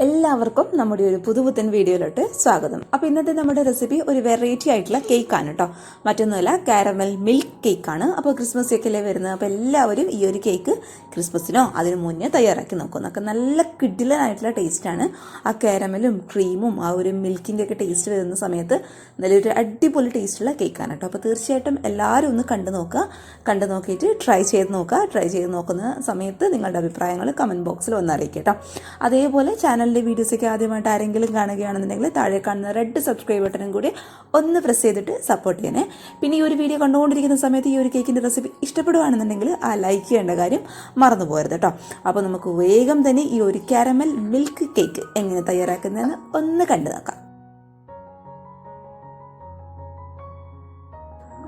എല്ലാവർക്കും നമ്മുടെ ഒരു പുതുപുത്തൻ വീഡിയോയിലോട്ട് സ്വാഗതം. അപ്പോൾ ഇന്നത്തെ നമ്മുടെ റെസിപ്പി ഒരു വെറൈറ്റി ആയിട്ടുള്ള കേക്കാണ് കേട്ടോ. മറ്റൊന്നുമല്ല, കാരമൽ മിൽക്ക് കേക്കാണ്. അപ്പോൾ ക്രിസ്മസ് കേക്കല്ലേ വരുന്നത്. അപ്പോൾ എല്ലാവരും ഈ ഒരു കേക്ക് ക്രിസ്മസിനോ അതിന് മുന്നേ തയ്യാറാക്കി നോക്കും. ഒക്കെ നല്ല കിഡിലനായിട്ടുള്ള ടേസ്റ്റാണ്. ആ കാരമലും ക്രീമും ആ ഒരു മിൽക്കിൻ്റെ ഒക്കെ ടേസ്റ്റ് വരുന്ന സമയത്ത് നല്ലൊരു അടിപൊളി ടേസ്റ്റുള്ള കേക്കാണ് കേട്ടോ. അപ്പോൾ തീർച്ചയായിട്ടും എല്ലാവരും ഒന്ന് കണ്ടു നോക്കിയിട്ട് ട്രൈ ചെയ്ത് നോക്കുന്ന സമയത്ത് നിങ്ങളുടെ അഭിപ്രായങ്ങൾ കമൻറ്റ് ബോക്സിൽ ഒന്ന് അറിയിക്കുക കേട്ടോ. അതേപോലെ ചാനലിൻ്റെ വീഡിയോസൊക്കെ ആദ്യമായിട്ട് ആരെങ്കിലും കാണുകയാണെന്നുണ്ടെങ്കിൽ താഴെ കാണുന്ന റെഡ് സബ്സ്ക്രൈബ് ബട്ടനും കൂടി ഒന്ന് പ്രസ് ചെയ്തിട്ട് സപ്പോർട്ട് ചെയ്യണേ. പിന്നെ ഈ ഒരു വീഡിയോ കണ്ടുകൊണ്ടിരിക്കുന്ന സമയത്ത് ഈ ഒരു കേക്കിൻ്റെ റെസിപ്പി ഇഷ്ടപ്പെടുകയാണെന്നുണ്ടെങ്കിൽ ആ ലൈക്ക് ചെയ്യേണ്ട കാര്യം മറന്നു പോകരുത് കേട്ടോ. അപ്പോൾ നമുക്ക് വേഗം തന്നെ ഈ ഒരു കാരമൽ മിൽക്ക് കേക്ക് എങ്ങനെ തയ്യാറാക്കുന്നതെന്ന് ഒന്ന് കണ്ടു നോക്കാം.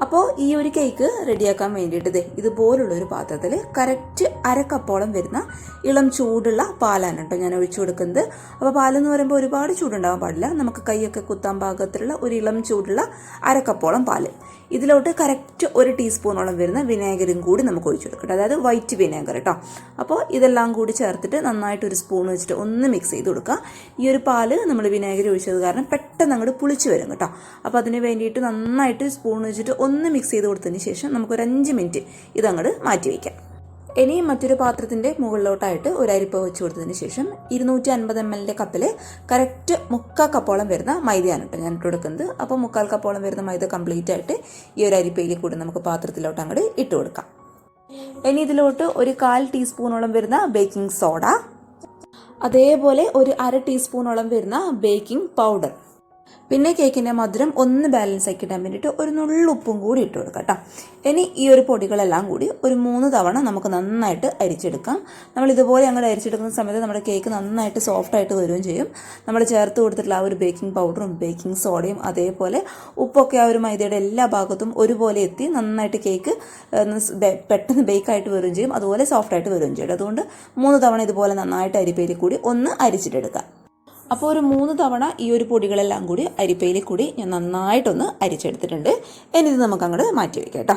അപ്പോൾ ഈ ഒരു കേക്ക് റെഡിയാക്കാൻ വേണ്ടിയിട്ട് ഇതുപോലുള്ളൊരു പാത്രത്തിൽ കറക്റ്റ് അരക്കപ്പോളം വരുന്ന ഇളം ചൂടുള്ള പാലാണ് കേട്ടോ ഞാൻ ഒഴിച്ചു കൊടുക്കുന്നത്. അപ്പോൾ പാലെന്ന് പറയുമ്പോൾ ഒരുപാട് ചൂടുണ്ടാവാൻ പാടില്ല. നമുക്ക് കൈയൊക്കെ കുത്താൻ പാകത്തിലുള്ള ഒരു ഇളം ചൂടുള്ള അരക്കപ്പോളം പാല്. ഇതിലോട്ട് കറക്റ്റ് 1 ടീസ്പൂണോളം വരുന്ന വിനാഗിരും കൂടി നമുക്ക് ഒഴിച്ചു കൊടുക്കട്ടെ. അതായത് വൈറ്റ് വിനാഗർ കേട്ടോ. അപ്പോൾ ഇതെല്ലാം കൂടി ചേർത്തിട്ട് നന്നായിട്ട് ഒരു സ്പൂൺ വെച്ചിട്ട് ഒന്ന് മിക്സ് ചെയ്ത് കൊടുക്കുക. ഈ ഒരു പാല് നമ്മൾ വിനാഗിരി ഒഴിച്ചത് കാരണം പെട്ടെന്ന് അങ്ങോട്ട് പുളിച്ച് വരും കേട്ടോ. അപ്പോൾ അതിന് വേണ്ടിയിട്ട് നന്നായിട്ട് സ്പൂൺ വെച്ചിട്ട് ഒന്ന് മിക്സ് ചെയ്ത് കൊടുത്തതിന് ശേഷം നമുക്കൊരു 5 മിനിറ്റ് ഇതങ്ങോട്ട് മാറ്റി വയ്ക്കാം. ഇനി മറ്റൊരു പാത്രത്തിൻ്റെ മുകളിലോട്ടായിട്ട് ഒരു അരിപ്പ വെച്ച് കൊടുത്തതിന് ശേഷം 250 ml കപ്പിൽ കറക്റ്റ് 3/4 കപ്പോളം വരുന്ന മൈദയാണ് കേട്ടോ ഞാൻ ഇട്ട് കൊടുക്കുന്നത്. അപ്പോൾ 3/4 കപ്പോളം വരുന്ന മൈദ കംപ്ലീറ്റ് ആയിട്ട് ഈ ഒരു അരിപ്പയിൽ കൂടി നമുക്ക് പാത്രത്തിലോട്ട് അങ്ങോട്ട് ഇട്ട് കൊടുക്കാം. ഇനി ഇതിലോട്ട് ഒരു 1/4 ടീസ്പൂണോളം വരുന്ന ബേക്കിംഗ് സോഡ, അതേപോലെ ഒരു 1/2 ടീസ്പൂണോളം വരുന്ന ബേക്കിംഗ് പൗഡർ, പിന്നെ കേക്കിൻ്റെ മധുരം ഒന്ന് ബാലൻസ് ആക്കി ഇടാൻ വേണ്ടിയിട്ട് ഒരു നുള്ളുപ്പും കൂടി ഇട്ട് കൊടുക്കാം കേട്ടോ. ഇനി ഈ ഒരു പൊടികളെല്ലാം കൂടി ഒരു 3 തവണ നമുക്ക് നന്നായിട്ട് അരിച്ചെടുക്കാം. നമ്മൾ ഇതുപോലെ അങ്ങോട്ട് അരിച്ചെടുക്കുന്ന സമയത്ത് നമ്മുടെ കേക്ക് നന്നായിട്ട് സോഫ്റ്റായിട്ട് വരികയും ചെയ്യും. നമ്മൾ ചേർത്ത് കൊടുത്തിട്ടുള്ള ആ ഒരു ബേക്കിംഗ് പൗഡറും ബേക്കിംഗ് സോഡയും അതേപോലെ ഉപ്പൊക്കെ ആ ഒരു മൈദയുടെ എല്ലാ ഭാഗത്തും ഒരുപോലെ എത്തി നന്നായിട്ട് കേക്ക് പെട്ടെന്ന് ബേക്കായിട്ട് വരികയും ചെയ്യും, അതുപോലെ സോഫ്റ്റായിട്ട് വരികയും ചെയ്യും. അതുകൊണ്ട് 3 തവണ ഇതുപോലെ നന്നായിട്ട് അരിപ്പയിൽ കൂടി ഒന്ന് അരിച്ചിട്ടെടുക്കാം. അപ്പോൾ ഒരു 3 തവണ ഈ ഒരു പൊടികളെല്ലാം കൂടി അരിപ്പയിൽ കൂടി ഞാൻ നന്നായിട്ടൊന്ന് അരിച്ചെടുത്തിട്ടുണ്ട്. ഇനി ഇത് നമുക്ക് അങ്ങോട്ട് മാറ്റി വയ്ക്കാം കേട്ടോ.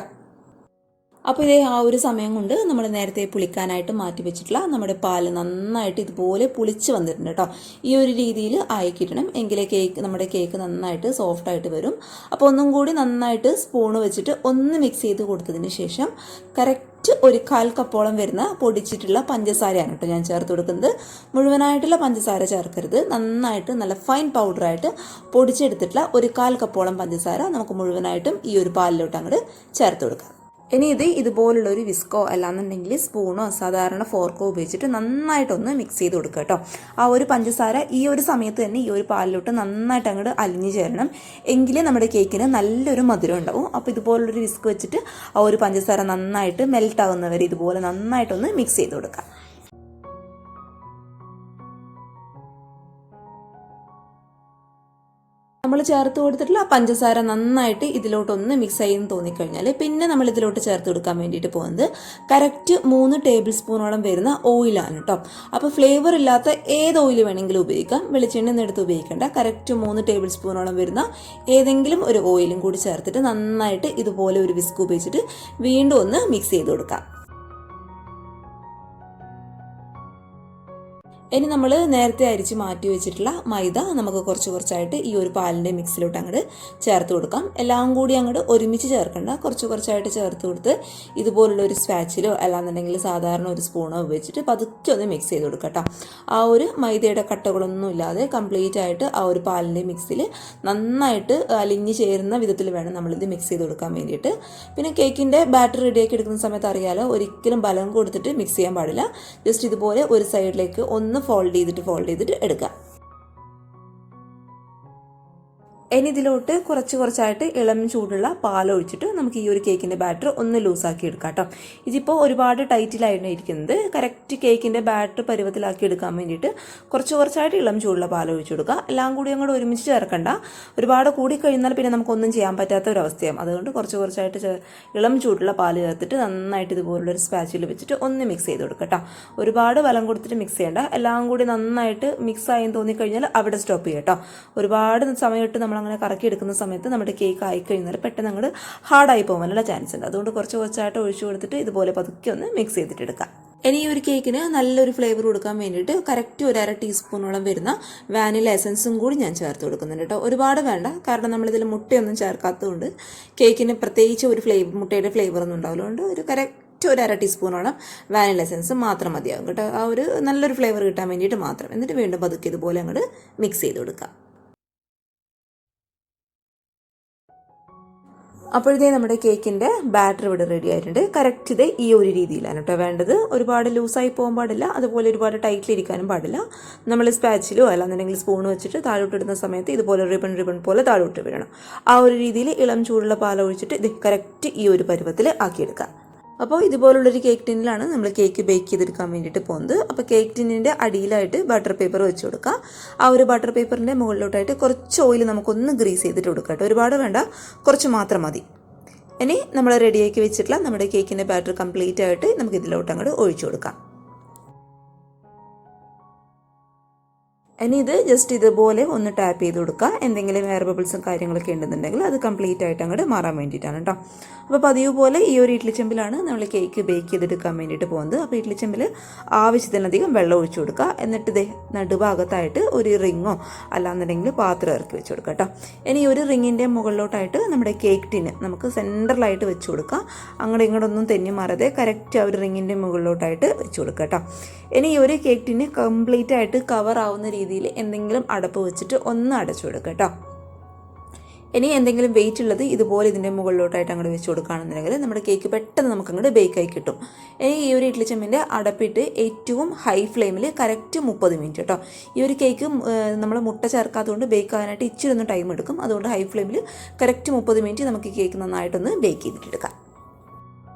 അപ്പോൾ ഇതേ ആ ഒരു സമയം കൊണ്ട് നമ്മൾ നേരത്തെ പുളിക്കാനായിട്ട് മാറ്റി വെച്ചിട്ടുള്ള നമ്മുടെ പാല് നന്നായിട്ട് ഇതുപോലെ പുളിച്ച് വന്നിട്ടുണ്ട് കേട്ടോ. ഈ ഒരു രീതിയിൽ ആയിക്കിട്ടണം, എങ്കിലേ നമ്മുടെ കേക്ക് നന്നായിട്ട് സോഫ്റ്റായിട്ട് വരും. അപ്പോൾ ഒന്നും കൂടി നന്നായിട്ട് സ്പൂണ് വെച്ചിട്ട് ഒന്ന് മിക്സ് ചെയ്ത് കൊടുത്തതിന് ശേഷം കറക്റ്റ് ഒരു 1/4 കപ്പോളം വരുന്ന പൊടിച്ചിട്ടുള്ള പഞ്ചസാരയാണ് കേട്ടോ ഞാൻ ചേർത്ത് കൊടുക്കുന്നത്. മുഴുവനായിട്ടുള്ള പഞ്ചസാര ചേർക്കരുത്, നന്നായിട്ട് നല്ല ഫൈൻ പൗഡറായിട്ട് പൊടിച്ചെടുത്തിട്ടുള്ള ഒരു 1/4 കപ്പോളം പഞ്ചസാര നമുക്ക് മുഴുവനായിട്ടും ഈ ഒരു പാലിലോട്ട് അങ്ങോട്ട് ചേർത്ത് കൊടുക്കാം. ഇനി ഇതുപോലുള്ള ഒരു വിസ്കോ അല്ലാന്നുണ്ടെങ്കിൽ സ്പൂണോ സാധാരണ ഫോർക്കോ ഉപയോഗിച്ചിട്ട് നന്നായിട്ടൊന്ന് മിക്സ് ചെയ്ത് കൊടുക്കുക കേട്ടോ. ആ ഒരു പഞ്ചസാര ഈ ഒരു സമയത്ത് തന്നെ ഈ ഒരു പാലിലോട്ട് നന്നായിട്ട് അങ്ങോട്ട് അലിഞ്ഞു ചേരണം, എങ്കിലേ നമ്മുടെ കേക്കിന് നല്ലൊരു മധുരം ഉണ്ടാവും. അപ്പോൾ ഇതുപോലുള്ളൊരു വിസ്ക് വെച്ചിട്ട് ആ ഒരു പഞ്ചസാര നന്നായിട്ട് മെൽറ്റ് ആവുന്നവരെ ഇതുപോലെ നന്നായിട്ടൊന്ന് മിക്സ് ചെയ്ത് കൊടുക്കാം. നമ്മൾ ചേർത്ത് കൊടുത്തിട്ടുള്ള പഞ്ചസാര നന്നായിട്ട് ഇതിലോട്ടൊന്ന് മിക്സ് ആയെന്ന് തോന്നിക്കഴിഞ്ഞാൽ പിന്നെ നമ്മൾ ഇതിലോട്ട് ചേർത്ത് കൊടുക്കാൻ വേണ്ടിയിട്ട് പോകുന്നത് കറക്റ്റ് 3 ടേബിൾ സ്പൂണോളം വരുന്ന ഓയിലാണ് കേട്ടോ. അപ്പോൾ ഫ്ലേവർ ഇല്ലാത്ത ഏത് ഓയിൽ വേണമെങ്കിലും ഉപയോഗിക്കാം, വെളിച്ചെണ്ണ ഒന്നും എടുത്ത് ഉപയോഗിക്കേണ്ട. കറക്റ്റ് 3 ടേബിൾ സ്പൂണോളം വരുന്ന ഏതെങ്കിലും ഒരു ഓയിലും കൂടി ചേർത്തിട്ട് നന്നായിട്ട് ഇതുപോലെ ഒരു വിസ്ക് ഉപയോഗിച്ചിട്ട് വീണ്ടും ഒന്ന് മിക്സ് ചെയ്ത് കൊടുക്കാം. ഇനി നമ്മൾ നേരത്തെ അരിച്ച് മാറ്റി വെച്ചിട്ടുള്ള മൈദ നമുക്ക് കുറച്ചായിട്ട് ഈ ഒരു പാലിൻ്റെ മിക്സിലോട്ട് അങ്ങോട്ട് ചേർത്ത് കൊടുക്കാം. എല്ലാം കൂടി അങ്ങോട്ട് ഒരുമിച്ച് ചേർക്കണ്ട, കുറച്ചായിട്ട് ചേർത്ത് കൊടുത്ത് ഇതുപോലുള്ള ഒരു സ്പാച്ചിലോ അല്ലാന്നുണ്ടെങ്കിൽ സാധാരണ ഒരു സ്പൂണോ ഉപയോഗിച്ചിട്ട് പതുക്കെ ഒന്ന് മിക്സ് ചെയ്ത് കൊടുക്കാം കേട്ടോ. ആ ഒരു മൈദയുടെ കട്ടകളൊന്നും ഇല്ലാതെ കംപ്ലീറ്റ് ആയിട്ട് ആ ഒരു പാലിൻ്റെ മിക്സിൽ നന്നായിട്ട് അലിഞ്ഞ് ചേരുന്ന വിധത്തിൽ വേണം നമ്മളിത് മിക്സ് ചെയ്ത് കൊടുക്കാൻ വേണ്ടിയിട്ട്. പിന്നെ കേക്കിൻ്റെ ബാറ്റർ റെഡിയാക്കി എടുക്കുന്ന സമയത്ത് അറിയാലോ, ഒരിക്കലും ബലം കൊടുത്തിട്ട് മിക്സ് ചെയ്യാൻ പാടില്ല. ജസ്റ്റ് ഇതുപോലെ ഒരു സൈഡിലേക്ക് ഒന്ന് ഫോൾഡ് ചെയ്തിട്ട് എടുക്കുക. ഇനി ഇതിലോട്ട് കുറച്ചായിട്ട് ഇളം ചൂടുള്ള പാലൊഴിച്ചിട്ട് നമുക്ക് ഈ ഒരു കേക്കിൻ്റെ ബാറ്റർ ഒന്ന് ലൂസാക്കി എടുക്കാം കേട്ടോ. ഇതിപ്പോൾ ഒരുപാട് ടൈറ്റിലായിരുന്നു ഇരിക്കുന്നത്. കറക്റ്റ് കേക്കിൻ്റെ ബാറ്റർ പരുവത്തിലാക്കി എടുക്കാൻ വേണ്ടിയിട്ട് കുറച്ചായിട്ട് ഇളം ചൂടുള്ള പാലൊഴിച്ച് കൊടുക്കുക. എല്ലാം കൂടി അങ്ങോട്ട് ഒരുമിച്ച് ചേർക്കണ്ട, ഒരുപാട് കൂടി കഴിഞ്ഞാൽ പിന്നെ നമുക്കൊന്നും ചെയ്യാൻ പറ്റാത്ത ഒരവസ്ഥയാണ്. അതുകൊണ്ട് കുറച്ചായിട്ട് ഇളം ചൂടുള്ള പാല് ചേർത്തിട്ട് നന്നായിട്ട് ഇതുപോലുള്ളൊരു സ്പാച്ചിൽ വെച്ചിട്ട് ഒന്ന് മിക്സ് ചെയ്ത് കൊടുക്കുക കേട്ടോ. ഒരുപാട് ബലം കൊടുത്തിട്ട് മിക്സ് ചെയ്യേണ്ട, എല്ലാം കൂടി നന്നായിട്ട് മിക്സ് ആയെന്ന് തോന്നിക്കഴിഞ്ഞാൽ അവിടെ സ്റ്റോപ്പ് ചെയ്യുക കേട്ടോ. ഒരുപാട് സമയത്ത് നമ്മൾ അങ്ങനെ കറക്കി എടുക്കുന്ന സമയത്ത് നമ്മുടെ കേക്ക് ആയിക്കഴിഞ്ഞാൽ പെട്ടെന്ന് അങ്ങോട്ട് ഹാർഡായി പോകാനുള്ള ചാൻസ് ഉണ്ട്. അതുകൊണ്ട് കുറച്ചായിട്ട് ഒഴിച്ചു കൊടുത്തിട്ട് ഇതുപോലെ പതുക്കെ ഒന്ന് മിക്സ് ചെയ്തിട്ട് എടുക്കാം. ഇനി ഈ ഒരു കേക്കിന് നല്ലൊരു ഫ്ലേവർ കൊടുക്കാൻ വേണ്ടിയിട്ട് കറക്റ്റ് ഒരു 1/2 ടീസ്പൂണോളം വരുന്ന വാനില എസൻസും കൂടി ഞാൻ ചേർത്ത് കൊടുക്കുന്നുണ്ട് കേട്ടോ. ഒരുപാട് വേണ്ട, കാരണം നമ്മളിതിൽ മുട്ടയൊന്നും ചേർക്കാത്തതുകൊണ്ട് കേക്കിന് പ്രത്യേകിച്ച് ഒരു മുട്ടയുടെ ഫ്ലേവർ ഒന്നും ഉണ്ടാവില്ല. അതുകൊണ്ട് ഒരു കറക്റ്റ് ഒരു 1/2 ടീസ്പൂണോളം വാനില എസൻസ് മാത്രം മതിയാകും കേട്ടോ. ആ ഒരു നല്ലൊരു ഫ്ലേവർ കിട്ടാൻ വേണ്ടിയിട്ട് മാത്രം. എന്നിട്ട് വീണ്ടും പതുക്കെ ഇതുപോലെ അങ്ങോട്ട് മിക്സ് ചെയ്ത് കൊടുക്കാം. അപ്പോഴത്തേ നമ്മുടെ കേക്കിൻ്റെ ബാറ്റർ ഇവിടെ റെഡി ആയിട്ടുണ്ട്. കറക്റ്റ് ഇത് ഈ ഒരു രീതിയിലാണ് കേട്ടോ വേണ്ടത്. ഒരുപാട് ലൂസായി പോകാൻ പാടില്ല, അതുപോലെ ഒരുപാട് ടൈറ്റിലിരിക്കാനും പാടില്ല. നമ്മൾ സ്പാച്ചിലോ അല്ലാന്നുണ്ടെങ്കിൽ സ്പൂൺ വെച്ചിട്ട് താഴോട്ടിടുന്ന സമയത്ത് ഇതുപോലെ റിബൺ പോലെ താഴോട്ട് വീഴണം. ആ ഒരു രീതിയിൽ ഇളം ചൂടുള്ള പാൽ ഒഴിച്ചിട്ട് ഇത് കറക്റ്റ് ഈ ഒരു പരുവത്തിൽ ആക്കിയെടുക്കാം. അപ്പോൾ ഇതുപോലുള്ളൊരു കേക്ക് ടിന്നിലാണ് നമ്മൾ കേക്ക് ബേക്ക് ചെയ്തെടുക്കാൻ വേണ്ടിയിട്ട് പോകുന്നത്. അപ്പോൾ കേക്ക് ടിന്നിൻ്റെ അടിയിലായിട്ട് ബട്ടർ പേപ്പർ വെച്ച് കൊടുക്കുക. ആ ഒരു ബട്ടർ പേപ്പറിൻ്റെ മുകളിലോട്ടായിട്ട് കുറച്ച് ഓയിൽ നമുക്കൊന്ന് ഗ്രീസ് ചെയ്തിട്ട് കൊടുക്കാം കേട്ടോ. ഒരുപാട് വേണ്ട, കുറച്ച് മാത്രം മതി. ഇനി നമ്മൾ റെഡിയാക്കി വെച്ചിട്ടുള്ള നമ്മുടെ കേക്കിൻ്റെ ബാറ്റർ കംപ്ലീറ്റ് ആയിട്ട് നമുക്ക് ഇതിലോട്ട് അങ്ങോട്ട് ഒഴിച്ചു കൊടുക്കാം. ഇനി ഇത് ജസ്റ്റ് ഇതുപോലെ ഒന്ന് ടാപ്പ് ചെയ്ത് കൊടുക്കുക. എന്തെങ്കിലും എയർ ബബിൾസും കാര്യങ്ങളൊക്കെ ഉണ്ടെന്നുണ്ടെങ്കിൽ അത് കംപ്ലീറ്റ് ആയിട്ട് അങ്ങോട്ട് മാറാൻ വേണ്ടിയിട്ടാണ് കേട്ടോ. അപ്പോൾ പതിവ് പോലെ ഈ ഒരു ഇഡ്ലിച്ചെമ്പിലാണ് നമ്മൾ കേക്ക് ബേക്ക് ചെയ്തെടുക്കാൻ വേണ്ടിയിട്ട് പോകുന്നത്. അപ്പോൾ ഇഡ്ലിച്ചെമ്പിൽ ആവശ്യത്തിനധികം വെള്ളം ഒഴിച്ചു കൊടുക്കുക. എന്നിട്ട് ഇത് നടുഭാഗത്തായിട്ട് ഒരു റിങ്ങോ അല്ലാന്നുണ്ടെങ്കിൽ പാത്രം ഇറക്കി വെച്ച് കൊടുക്കുക കേട്ടോ. ഇനി ഒരു റിങ്ങിൻ്റെ മുകളിലോട്ടായിട്ട് നമ്മുടെ കേക്ക് ടിന് നമുക്ക് സെൻറ്ററിലായിട്ട് വെച്ച് കൊടുക്കുക. അങ്ങോട്ടും ഇങ്ങോട്ടൊന്നും തെന്നി മാറാതെ കറക്റ്റ് ആ ഒരു റിങ്ങിൻ്റെ മുകളിലോട്ടായിട്ട് വെച്ച് കൊടുക്കുക കേട്ടോ. ഇനി ഈ ഒരു കേക്ക് ടിന് കംപ്ലീറ്റ് ആയിട്ട് കവർ ആവുന്ന രീതിയിൽ എന്തെങ്കിലും അടപ്പ് വെച്ചിട്ട് ഒന്ന് അടച്ചു കൊടുക്കുക കേട്ടോ. ഇനി എന്തെങ്കിലും വെയിറ്റ് ഉള്ളത് ഇതുപോലെ ഇതിൻ്റെ മുകളിലോട്ടായിട്ട് അങ്ങോട്ട് വെച്ച് കൊടുക്കുകയാണെന്നുണ്ടെങ്കിൽ നമ്മുടെ കേക്ക് പെട്ടെന്ന് നമുക്ക് അങ്ങോട്ട് ബേക്കായി കിട്ടും. ഇനി ഈ ഒരു ഇഡ്ലിച്ചെമ്പിൻ്റെ അടപ്പിട്ട് ഏറ്റവും ഹൈ ഫ്ലെയിമിൽ കറക്റ്റ് 30 മിനിറ്റ് കേട്ടോ. ഈ ഒരു കേക്ക് നമ്മൾ മുട്ട ചേർക്കാത്തതുകൊണ്ട് ബേക്ക് ആകാനായിട്ട് ഇച്ചിരി ഒന്ന് ടൈം എടുക്കും. അതുകൊണ്ട് ഹൈ ഫ്ലെയിമിൽ കറക്റ്റ് 30 മിനിറ്റ് നമുക്ക് കേക്ക് നന്നായിട്ടൊന്ന് ബേക്ക് ചെയ്തിട്ടെടുക്കാം.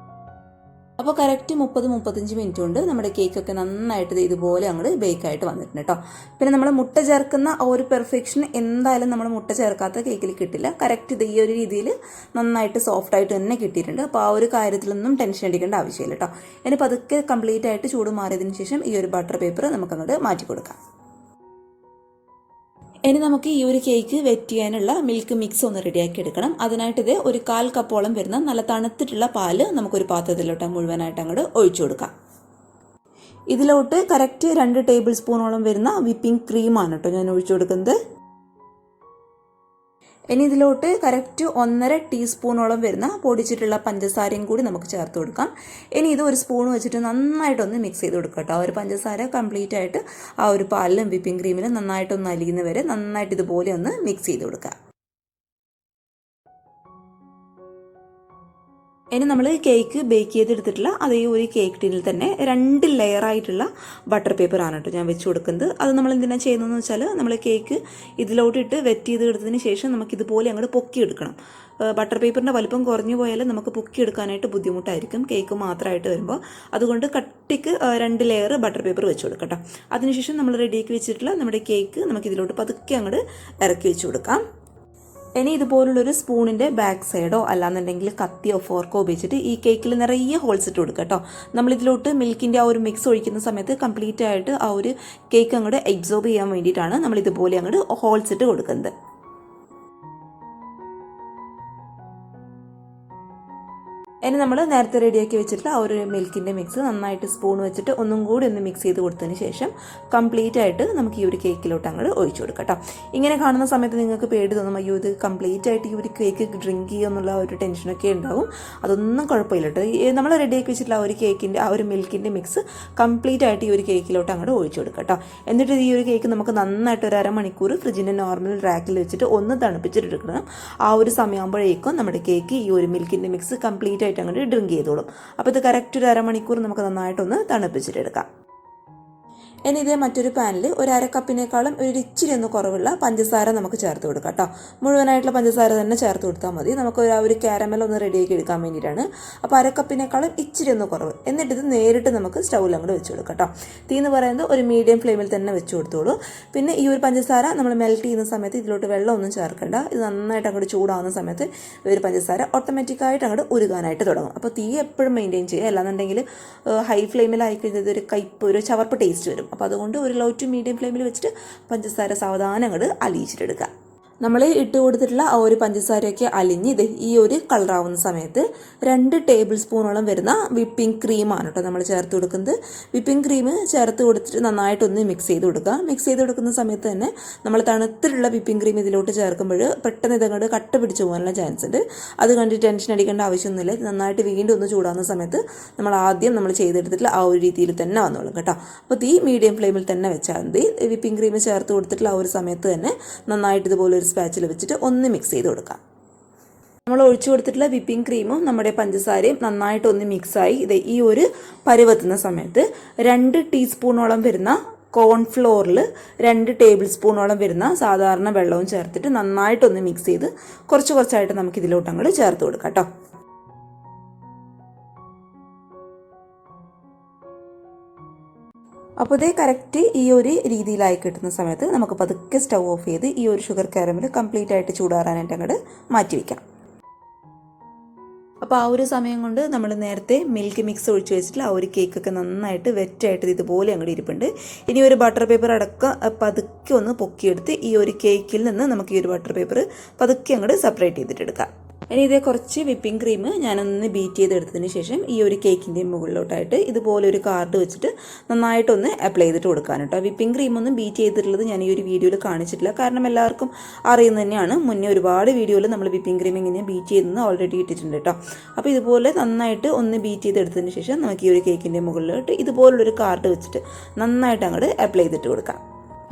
അപ്പോൾ കറക്റ്റ് 30-35 മിനിറ്റ് കൊണ്ട് നമ്മുടെ കേക്കൊക്കെ നന്നായിട്ട് ഇതുപോലെ അങ്ങോട്ട് ബേക്കായിട്ട് വന്നിട്ടുണ്ട് കേട്ടോ. പിന്നെ നമ്മൾ മുട്ട ചേർക്കുന്ന ആ ഒരു പെർഫെക്ഷൻ എന്തായാലും നമ്മൾ മുട്ട ചേർക്കാത്ത കേക്കിൽ കിട്ടില്ല. കറക്റ്റ് ഇത് ഈ ഒരു രീതിയിൽ നന്നായിട്ട് സോഫ്റ്റായിട്ട് തന്നെ കിട്ടിയിട്ടുണ്ട്. അപ്പോൾ ആ ഒരു കാര്യത്തിലൊന്നും ടെൻഷൻ അടിക്കേണ്ട ആവശ്യമില്ല കേട്ടോ. ഇനി പതുക്കെ കംപ്ലീറ്റ് ആയിട്ട് ചൂട് മാറിയതിന് ശേഷം ഈ ഒരു ബട്ടർ പേപ്പർ നമുക്കങ്ങോട്ട് മാറ്റി കൊടുക്കാം. ഇനി നമുക്ക് ഈ ഒരു കേക്ക് വെറ്റ് ചെയ്യാനുള്ള മിൽക്ക് മിക്സ് ഒന്ന് റെഡിയാക്കി എടുക്കണം. അതിനായിട്ട് ഇത് ഒരു 1/4 കപ്പോളം വരുന്ന നല്ല തണുത്തിട്ടുള്ള പാല് നമുക്കൊരു പാത്രത്തിലോട്ട് മുഴുവനായിട്ട് അങ്ങോട്ട് ഒഴിച്ചു കൊടുക്കാം. ഇതിലോട്ട് കറക്റ്റ് 2 ടേബിൾ സ്പൂണോളം വരുന്ന വിപ്പിംഗ് ക്രീമാണ് കേട്ടോ ഞാൻ ഒഴിച്ചു കൊടുക്കുന്നത്. ഇനി ഇതിലോട്ട് കറക്റ്റ് 1.5 ടീസ്പൂണോളം വരുന്ന പൊടിച്ചിട്ടുള്ള പഞ്ചസാരയും കൂടി നമുക്ക് ചേർത്ത് കൊടുക്കാം. ഇനി ഇത് ഒരു സ്പൂൺ വെച്ചിട്ട് നന്നായിട്ടൊന്ന് മിക്സ് ചെയ്ത് കൊടുക്കാം കേട്ടോ. ആ ഒരു പഞ്ചസാര കംപ്ലീറ്റ് ആയിട്ട് ആ ഒരു പാലിലും വിപ്പിംഗ് ക്രീമിലും നന്നായിട്ടൊന്ന് അലിയുന്നവരെ നന്നായിട്ട് ഇതുപോലെ ഒന്ന് മിക്സ് ചെയ്ത് കൊടുക്കുക. ഇനി നമ്മൾ കേക്ക് ബേക്ക് ചെയ്തെടുത്തിട്ടുള്ള അതേ ഒരു കേക്ക് ടിന്നിൽ തന്നെ 2 ലെയറായിട്ടുള്ള ബട്ടർ പേപ്പറാണ് കേട്ടോ ഞാൻ വെച്ച് കൊടുക്കുന്നത്. അത് നമ്മൾ എന്തിനാണ് ചെയ്യുന്നതെന്ന് വെച്ചാൽ നമ്മൾ കേക്ക് ഇതിലോട്ടിട്ട് വെറ്റ് ചെയ്ത് എടുത്തതിന് ശേഷം നമുക്കിതുപോലെ അങ്ങോട്ട് പൊക്കിയെടുക്കണം. ബട്ടർ പേപ്പറിൻ്റെ വലിപ്പം കുറഞ്ഞു പോയാൽ നമുക്ക് പൊക്കിയെടുക്കാനായിട്ട് ബുദ്ധിമുട്ടായിരിക്കും കേക്ക് മാത്രമായിട്ട് വരുമ്പോൾ. അതുകൊണ്ട് കട്ടിക്ക് 2 ലെയർ ബട്ടർ പേപ്പർ വെച്ച് കൊടുക്കട്ടോ. അതിനുശേഷം നമ്മൾ റെഡിയാക്കി വെച്ചിട്ടുള്ള നമ്മുടെ കേക്ക് നമുക്കിതിലോട്ട് പതുക്കെ അങ്ങോട്ട് ഇറക്കി വെച്ച് കൊടുക്കാം. ഇനി ഇതുപോലുള്ളൊരു സ്പൂണിൻ്റെ ബാക്ക് സൈഡോ അല്ലാന്നുണ്ടെങ്കിൽ കത്തിയോ ഫോർക്കോ ഉപയോഗിച്ചിട്ട് ഈ കേക്കിൽ നിറയെ ഹോൾസ് ഇട്ട് കൊടുക്കുക കേട്ടോ. നമ്മളിതിലോട്ട് മിൽക്കിൻ്റെ ആ ഒരു മിക്സ് ഒഴിക്കുന്ന സമയത്ത് കംപ്ലീറ്റ് ആയിട്ട് ആ ഒരു കേക്ക് അങ്ങോട്ട് അബ്സോർബ് ചെയ്യാൻ വേണ്ടിയിട്ടാണ് നമ്മളിതുപോലെ അങ്ങോട്ട് ഹോൾസ് ഇട്ട് കൊടുക്കുന്നത്. ഇനി നമ്മൾ നേരത്തെ റെഡിയാക്കി വെച്ചിട്ടുള്ള ആ ഒരു മിൽക്കിൻ്റെ മിക്സ് നന്നായിട്ട് സ്പൂൺ വെച്ചിട്ട് ഒന്നും കൂടി ഒന്ന് മിക്സ് ചെയ്ത് കൊടുത്തതിന് ശേഷം കംപ്ലീറ്റ് ആയിട്ട് നമുക്ക് ഈ ഒരു കേക്കിലോട്ട് അങ്ങോട്ട് ഒഴിച്ചു കൊടുക്കാം കേട്ടോ. ഇങ്ങനെ കാണുന്ന സമയത്ത് നിങ്ങൾക്ക് പേടി തോന്നും, അയ്യോ ഇത് കംപ്ലീറ്റ് ആയിട്ട് ഈ ഒരു കേക്ക് ഡ്രിങ്ക് ചെയ്യുമെന്നുള്ള ഒരു ടെൻഷനൊക്കെ ഉണ്ടാവും. അതൊന്നും കുഴപ്പമില്ല കേട്ടോ. നമ്മൾ റെഡിയാക്കി വെച്ചിട്ടുള്ള ആ ഒരു കേക്കിൻ്റെ ആ ഒരു മിൽക്കിൻ്റെ മിക്സ് കംപ്ലീറ്റ് ആയിട്ട് ഈ ഒരു കേക്കിലോട്ട് അങ്ങോട്ട് ഒഴിച്ചു കൊടുക്കാം കേട്ടോ. എന്നിട്ട് ഈ ഒരു കേക്ക് നമുക്ക് നന്നായിട്ട് ഒരു 1/2 മണിക്കൂർ ഫ്രിഡ്ജിൻ്റെ നോർമൽ റാക്കിൽ വെച്ചിട്ട് ഒന്ന് തണുപ്പിച്ചിട്ടെടുക്കണം. ആ ഒരു സമയമാകുമ്പോഴേക്കും നമ്മുടെ കേക്ക് ഈ ഒരു മിൽക്കിൻ്റെ മിക്സ് കംപ്ലീറ്റ് ആയിട്ട് അങ്ങോട്ട് ഡ്രിങ്ക് ചെയ്തോളും. അപ്പോൾ ഇത് കറക്റ്റ് ഒരു 1/2 മണിക്കൂർ നമുക്ക് നന്നായിട്ടൊന്ന് തണുപ്പിച്ചിട്ടെടുക്കാം. ഇനി ഇതേ മറ്റൊരു പാനിൽ ഒരു 1/2 കപ്പിനേക്കാളും ഒരു ഇച്ചിരി ഒന്ന് കുറവുള്ള പഞ്ചസാര നമുക്ക് ചേർത്ത് കൊടുക്കാം കേട്ടോ. മുഴുവനായിട്ടുള്ള പഞ്ചസാര തന്നെ ചേർത്ത് കൊടുത്താൽ മതി. നമുക്ക് ഒരു കാരമൽ ഒന്ന് റെഡിയാക്കി എടുക്കാൻ വേണ്ടിയിട്ടാണ്. അപ്പോൾ 1/2 കപ്പിനേക്കാളും ഇച്ചിരി ഒന്ന് കുറവ്. എന്നിട്ട് ഇത് നേരിട്ട് നമുക്ക് സ്റ്റൗവിൽ അങ്ങോട്ട് വെച്ച് കൊടുക്കാം കേട്ടോ. തീ എന്ന് പറയുന്നത് ഒരു മീഡിയം ഫ്ലെയിമിൽ തന്നെ വെച്ച് കൊടുത്തോളൂ. പിന്നെ ഈ ഒരു പഞ്ചസാര നമ്മൾ മെൽറ്റ് ചെയ്യുന്ന സമയത്ത് ഇതിലോട്ട് വെള്ളമൊന്നും ചേർക്കണ്ട. ഇത് നന്നായിട്ട് അങ്ങോട്ട് ചൂടാവുന്ന സമയത്ത് ഒരു പഞ്ചസാര ഓട്ടോമാറ്റിക്കായിട്ട് അങ്ങോട്ട് ഉരുകാനായിട്ട് തുടങ്ങും. അപ്പോൾ തീ എപ്പോഴും മെയിൻറ്റെയിൻ ചെയ്യുക. അല്ലാന്നുണ്ടെങ്കിൽ ഹൈ ഫ്ലെയിമിലായി കഴിഞ്ഞത് ഒരു കയ്പ്പ് ഒരു ചവർപ്പ് ടേസ്റ്റ് വരും. അപ്പോൾ അതുകൊണ്ട് ഒരു ലോ ടു മീഡിയം ഫ്ലെയിമിൽ വെച്ചിട്ട് പഞ്ചസാര സാവധാനം അങ്ങോട്ട് അലിയിച്ചിട്ടെടുക്കുക. നമ്മൾ ഇട്ട് കൊടുത്തിട്ടുള്ള ആ ഒരു പഞ്ചസാരയൊക്കെ അലിഞ്ഞ് ഇത് ഈ ഒരു കളറാവുന്ന സമയത്ത് 2 ടേബിൾ സ്പൂണോളം വരുന്ന വിപ്പിംഗ് ക്രീമാണ് കേട്ടോ നമ്മൾ ചേർത്ത് കൊടുക്കുന്നത്. വിപ്പിംഗ് ക്രീം ചേർത്ത് കൊടുത്തിട്ട് നന്നായിട്ടൊന്ന് മിക്സ് ചെയ്ത് കൊടുക്കുക. മിക്സ് ചെയ്ത് കൊടുക്കുന്ന സമയത്ത് തന്നെ നമ്മൾ തണുത്തിട്ടുള്ള വിപ്പിംഗ് ക്രീം ഇതിലോട്ട് ചേർക്കുമ്പോൾ പെട്ടെന്ന് ഇതങ്ങോട്ട് കട്ട പിടിച്ച് പോകാനുള്ള ചാൻസ് ഉണ്ട്. അത് കണ്ട് ടെൻഷൻ അടിക്കേണ്ട ആവശ്യമൊന്നുമില്ല. നന്നായിട്ട് വീണ്ടും ഒന്ന് ചൂടാകുന്ന സമയത്ത് നമ്മൾ ആദ്യം നമ്മൾ ചെയ്തെടുത്തിട്ടുള്ള ആ ഒരു രീതിയിൽ തന്നെ വന്നോളും കേട്ടോ. അപ്പോൾ തീ മീഡിയം ഫ്ലെയിമിൽ തന്നെ വെച്ചാൽ മതി. വിപ്പിംഗ് ക്രീം ചേർത്ത് കൊടുത്തിട്ടുള്ള ആ ഒരു സമയത്ത് തന്നെ നന്നായിട്ട് ഇതുപോലെ സ്പാച്ചിൽ വെച്ചിട്ട് ഒന്ന് മിക്സ് ചെയ്ത് കൊടുക്കാം. നമ്മൾ ഒഴിച്ചു കൊടുത്തിട്ടുള്ള വിപ്പിംഗ് ക്രീമും നമ്മുടെ പഞ്ചസാരയും നന്നായിട്ടൊന്ന് മിക്സായി ഇത് ഈ ഒരു പരുവെത്തുന്ന സമയത്ത് 2 ടീസ്പൂണോളം വരുന്ന കോൺഫ്ലോറിൽ 2 ടേബിൾ സ്പൂണോളം വരുന്ന സാധാരണ വെള്ളവും ചേർത്തിട്ട് നന്നായിട്ടൊന്ന് മിക്സ് ചെയ്ത് കുറച്ചായിട്ട് നമുക്ക് ഇതിലോട്ട് അങ്ങോട്ട് ചേർത്ത് കൊടുക്കാം കേട്ടോ. അപ്പോൾ ഇതേ കറക്റ്റ് ഈ ഒരു രീതിയിലായി കിട്ടുന്ന സമയത്ത് നമുക്ക് പതുക്കെ സ്റ്റൗ ഓഫ് ചെയ്ത് ഈ ഒരു ഷുഗർ കാരമൽ കംപ്ലീറ്റ് ആയിട്ട് ചൂടാറാനായിട്ട് അങ്ങോട്ട് മാറ്റി വയ്ക്കാം. അപ്പോൾ ആ ഒരു സമയം കൊണ്ട് നമ്മൾ നേരത്തെ മിൽക്ക് മിക്സ് ഒഴിച്ച് വെച്ചിട്ടുള്ള ആ ഒരു കേക്കൊക്കെ നന്നായിട്ട് വെറ്റായിട്ട് ഇതുപോലെ അങ്ങോട്ട് ഇരിപ്പുണ്ട്. ഇനി ഒരു ബട്ടർ പേപ്പർ അടക്കം പതുക്കെ ഒന്ന് പൊക്കിയെടുത്ത് ഈ ഒരു കേക്കിൽ നിന്ന് നമുക്ക് ഈ ഒരു ബട്ടർ പേപ്പർ പതുക്കെ അങ്ങോട്ട് സെപ്പറേറ്റ് ചെയ്തിട്ടെടുക്കാം. ഇനി ഇതേ കുറച്ച് വിപ്പിംഗ് ക്രീം ഞാനൊന്ന് ബീറ്റ് ചെയ്തെടുത്തതിന് ശേഷം ഈ ഒരു കേക്കിൻ്റെ മുകളിലോട്ടായിട്ട് ഇതുപോലെ ഒരു കാർഡ് വെച്ചിട്ട് നന്നായിട്ടൊന്ന് അപ്ലൈ ചെയ്തിട്ട് കൊടുക്കാൻ കേട്ടോ. വിപ്പിംഗ് ക്രീം ഒന്നും ബീറ്റ് ചെയ്തിട്ടുള്ളത് ഞാൻ ഈ ഒരു വീഡിയോയിൽ കാണിച്ചിട്ടില്ല, കാരണം എല്ലാവർക്കും അറിയുന്നത് തന്നെയാണ്. മുന്നേ ഒരുപാട് വീഡിയോയിൽ നമ്മൾ വിപ്പിംഗ് ക്രീം ഇങ്ങനെ ബീറ്റ് ചെയ്തെന്ന് ഓൾറെഡി ഇട്ടിട്ടുണ്ട് കേട്ടോ. അപ്പോൾ ഇതുപോലെ നന്നായിട്ട് ഒന്ന് ബീറ്റ് ചെയ്തെടുത്തതിന് ശേഷം നമുക്ക് ഈ ഒരു കേക്കിൻ്റെ മുകളിലോട്ട് ഇതുപോലുള്ളൊരു കാർഡ് വെച്ചിട്ട് നന്നായിട്ട് അങ്ങോട്ട് അപ്ലൈ ചെയ്തിട്ട് കൊടുക്കാം.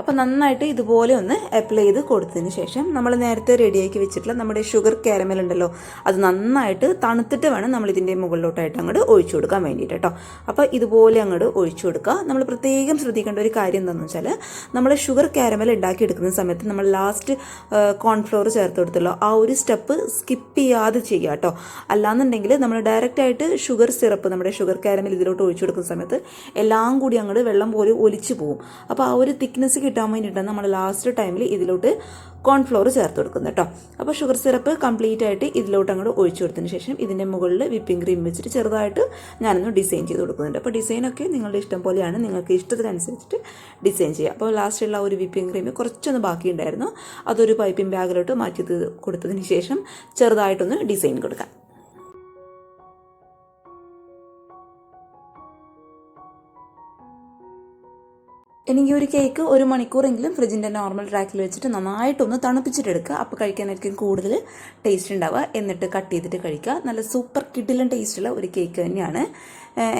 അപ്പോൾ നന്നായിട്ട് ഇതുപോലെ ഒന്ന് അപ്ലൈ ചെയ്ത് കൊടുത്തതിന് ശേഷം നമ്മൾ നേരത്തെ റെഡിയാക്കി വെച്ചിട്ടുള്ള നമ്മുടെ ഷുഗർ കാരമൽ ഉണ്ടല്ലോ, അത് നന്നായിട്ട് തണുത്തിട്ട് വേണം നമ്മൾ ഇതിൻ്റെ മുകളിലോട്ടായിട്ട് അങ്ങോട്ട് ഒഴിച്ചു കൊടുക്കാൻ വേണ്ടിയിട്ട് കേട്ടോ. അപ്പോൾ ഇതുപോലെ അങ്ങോട്ട് ഒഴിച്ചു കൊടുക്കുക. നമ്മൾ പ്രത്യേകം ശ്രദ്ധിക്കേണ്ട ഒരു കാര്യം എന്താണെന്ന് വെച്ചാൽ നമ്മൾ ഷുഗർ കാരമൽ ഉണ്ടാക്കിയെടുക്കുന്ന സമയത്ത് നമ്മൾ ലാസ്റ്റ് കോൺഫ്ലോർ ചേർത്ത് കൊടുത്തല്ലോ, ആ ഒരു സ്റ്റെപ്പ് സ്കിപ്പ് ചെയ്യാതെ ചെയ്യുക കേട്ടോ. അല്ലാന്നുണ്ടെങ്കിൽ നമ്മൾ ഡയറക്റ്റായിട്ട് ഷുഗർ സിറപ്പ് നമ്മുടെ ഷുഗർ കാരമൽ ഇതിലോട്ട് ഒഴിച്ചു കൊടുക്കുന്ന സമയത്ത് എല്ലാം കൂടി അങ്ങോട്ട് വെള്ളം പോലെ ഒലിച്ചു പോകും. അപ്പോൾ ആ ഒരു തിക്നെസ് കിട്ടാൻ വേണ്ടിയിട്ടാണ് നമ്മൾ ലാസ്റ്റ് ടൈമിൽ ഇതിലോട്ട് കോൺഫ്ലോർ ചേർത്ത് കൊടുക്കുന്നത് കേട്ടോ. അപ്പോൾ ഷുഗർ സിറപ്പ് കംപ്ലീറ്റ് ആയിട്ട് ഇതിലോട്ട് അങ്ങോട്ട് ഒഴിച്ചു കൊടുത്തതിന് ശേഷം ഇതിൻ്റെ മുകളിൽ വിപ്പിംഗ് ക്രീം വെച്ചിട്ട് ചെറുതായിട്ട് ഞാനൊന്ന് ഡിസൈൻ ചെയ്ത് കൊടുക്കുന്നുണ്ട്. അപ്പോൾ ഡിസൈനൊക്കെ നിങ്ങളുടെ ഇഷ്ടം പോലെയാണ്, നിങ്ങൾക്ക് ഇഷ്ടത്തിനനുസരിച്ചിട്ട് ഡിസൈൻ ചെയ്യുക. അപ്പോൾ ലാസ്റ്റുള്ള ഒരു വിപ്പിംഗ് ക്രീം കുറച്ചൊന്ന് ബാക്കിയുണ്ടായിരുന്നു, അതൊരു പൈപ്പിംഗ് ബാഗിലോട്ട് മാറ്റി കൊടുത്തതിന് ശേഷം ചെറുതായിട്ടൊന്ന് ഡിസൈൻ കൊടുക്കാം. എനിക്ക് ഒരു കേക്ക് 1 മണിക്കൂറെങ്കിലും ഫ്രിഡ്ജിൻ്റെ നോർമൽ റാക്കിൽ വെച്ചിട്ട് നന്നായിട്ടൊന്ന് തണുപ്പിച്ചിട്ടെടുക്കുക. അപ്പോൾ കഴിക്കാനായിരിക്കും കൂടുതൽ ടേസ്റ്റ് ഉണ്ടാവുക. എന്നിട്ട് കട്ട് ചെയ്തിട്ട് കഴിക്കുക. നല്ല സൂപ്പർ കിഡിലൻ ടേസ്റ്റുള്ള ഒരു കേക്ക് തന്നെയാണ്.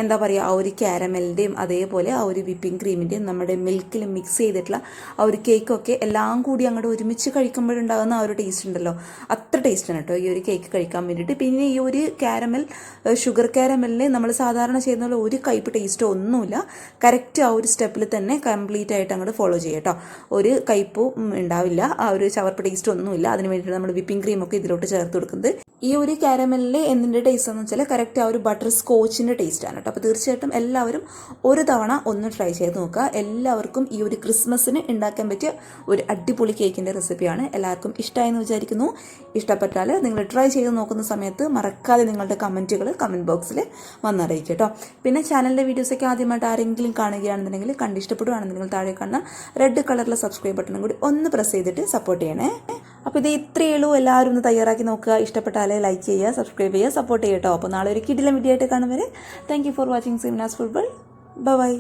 എന്താ പറയുക, ആ ഒരു കാരമലിൻ്റെയും അതേപോലെ ആ ഒരു വിപ്പിംഗ് ക്രീമിൻ്റെയും നമ്മുടെ മിൽക്കിൽ മിക്സ് ചെയ്തിട്ടുള്ള ആ ഒരു കേക്കൊക്കെ എല്ലാം കൂടി അങ്ങോട്ട് ഒരുമിച്ച് കഴിക്കുമ്പോഴുണ്ടാകുന്ന ആ ഒരു ടേസ്റ്റ് ഉണ്ടല്ലോ, അത്ര ടേസ്റ്റാണ് കേട്ടോ ഈ ഒരു കേക്ക് കഴിക്കാൻ വേണ്ടിയിട്ട്. പിന്നെ ഈ ഒരു കാരമൽ ഷുഗർ കാരമലിന് നമ്മൾ സാധാരണ ചെയ്യുന്ന പോലെ ഒരു കയ്പ് ടേസ്റ്റോ ഒന്നുമില്ല. കറക്റ്റ് ആ ഒരു സ്റ്റെപ്പിൽ തന്നെ കംപ്ലീറ്റ് ആയിട്ട് അങ്ങോട്ട് ഫോളോ ചെയ്യുക കേട്ടോ. ഒരു കയ്പും ഉണ്ടാവില്ല, ആ ഒരു ചവർപ്പ് ടേസ്റ്റ് ഒന്നുമില്ല. അതിന് വേണ്ടിയിട്ട് നമ്മൾ വിപ്പിംഗ് ക്രീമൊക്കെ ഇതിലോട്ട് ചേർത്ത് കൊടുക്കുന്നത്. ഈ ഒരു കാരമലിൽ എന്തിൻ്റെ ടേസ്റ്റ് എന്ന് വെച്ചാൽ കറക്റ്റ് ആ ഒരു ബട്ടർ സ്കോച്ചിൻ്റെ ടേസ്റ്റാണ് കേട്ടോ. അപ്പോൾ തീർച്ചയായിട്ടും എല്ലാവരും ഒരു തവണ ഒന്ന് ട്രൈ ചെയ്ത് നോക്കുക. എല്ലാവർക്കും ഈ ഒരു ക്രിസ്മസിന് ഉണ്ടാക്കാൻ പറ്റിയ ഒരു അടിപൊളി കേക്കിൻ്റെ റെസിപ്പിയാണ്. എല്ലാവർക്കും ഇഷ്ടമായെന്ന് വിചാരിക്കുന്നു. ഇഷ്ടപ്പെട്ടാൽ നിങ്ങൾ ട്രൈ ചെയ്ത് നോക്കുന്ന സമയത്ത് മറക്കാതെ നിങ്ങളുടെ കമൻറ്റുകൾ കമൻറ്റ് ബോക്സിൽ വന്നറിയിക്കുക കേട്ടോ. പിന്നെ ചാനലിൻ്റെ വീഡിയോസൊക്കെ ആദ്യമായിട്ട് ആരെങ്കിലും കാണുകയാണെന്നുണ്ടെങ്കിൽ ഇഷ്ടപ്പെടുകയാണെന്നുണ്ടെങ്കിൽ താഴെ കാണുന്ന റെഡ് കളറിലെ സബ്സ്ക്രൈബ് ബട്ടണും കൂടി ഒന്ന് പ്രസ് ചെയ്തിട്ട് സപ്പോർട്ട് ചെയ്യണേ. അപ്പോൾ ഇത് ഇത്രയേ ഉള്ളൂ. എല്ലാവരും ഒന്ന് തയ്യാറാക്കി നോക്കുക. ഇഷ്ടപ്പെട്ടാലേ ലൈക്ക് ചെയ്യുക, സബ്സ്ക്രൈബ് ചെയ്യുക, സപ്പോർട്ട് ചെയ്യുക കേട്ടോ. അപ്പോൾ നാളെ ഒരു കിടിലൻ വീഡിയോ ആയിട്ട് കാണും വരെ thank you for watching Simna's food world. By.